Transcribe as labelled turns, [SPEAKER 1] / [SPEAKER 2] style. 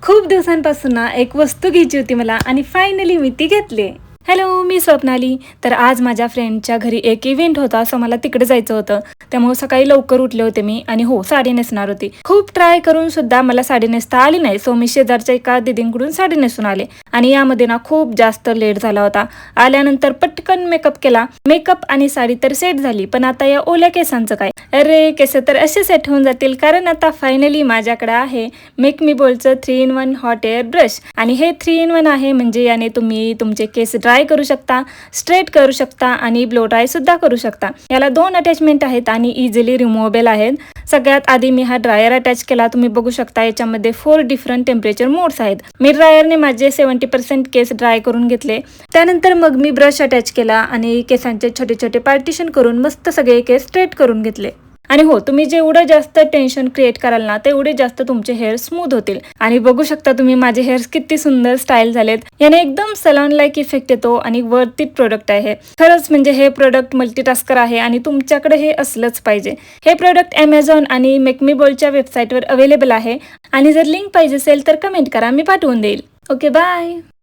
[SPEAKER 1] खूप दिवसांपासून ना एक वस्तू घ्यायची होती मला आणि फायनली मी ती घेतली. हॅलो, मी स्वप्नाली. तर आज माझ्या फ्रेंडच्या घरी एक इव्हेंट होता, सो मला तिकडे जायचं होतं. त्यामुळे सकाळी लवकर उठले होते मी आणि हो, साडी नेसणार होती. खूप ट्राय करून सुद्धा मला साडी नेसता आली नाही, सो मी शेजारच्या एका दीदींकडून साडी नेसून आले आणि यामध्ये ना खूप जास्त लेट झाला होता. आल्यानंतर पटकन मेकअप केला. मेकअप आणि साडी तर सेट झाली, पण आता या ओल्या केसांचं काय? अरे, केस तर असे सेट होऊन जातील, कारण आता फायनली माझ्याकडे आहे मेक मी बोलचं 3 in 1 हॉट एअर ब्रश. आणि हे 3 in 1 आहे, म्हणजे याने तुम्ही तुमचे केस ड्राय करू शकता, स्ट्रेट करू शकता आणि ब्लो ड्राय सुद्धा करू शकता. याला 2 अटॅचमेंट आहेत आणि इझिली रिमूव्हेबल आहेत. सगळ्यात आधी मी हा ड्रायर अटॅच केला. तुम्ही बघू शकता याच्यामध्ये 4 डिफरंट टेम्परेचर मोड्स आहेत. मी ड्रायरने माझे 70% केस ड्राय करून घेतले. त्यानंतर मग मी ब्रश अटॅच केला आणि केसांचे छोटे छोटे पार्टिशन करून मस्त सगळे केस स्ट्रेट करून घेतले. आणि हो, तुम्ही जेवढं जास्त टेन्शन क्रिएट कराल ना, तेवढे जास्त तुमचे हेअर स्मूथ होतील. आणि बघू शकता तुम्ही माझे हेअर्स किती सुंदर स्टाईल झालेत. याने एकदम सलॉन लाईक इफेक्ट येतो आणि वर्थ इट प्रोडक्ट आहे. खरंच म्हणजे हे प्रोडक्ट मल्टीटास्कर आहे आणि तुमच्याकडे हे असलंच पाहिजे. हे प्रोडक्ट Amazon आणि मेकमीबोलच्या वेबसाईटवर अवेलेबल आहे आणि जर लिंक पाहिजे असेल तर कमेंट करा, मी पाठवून देईल. Okay, bye.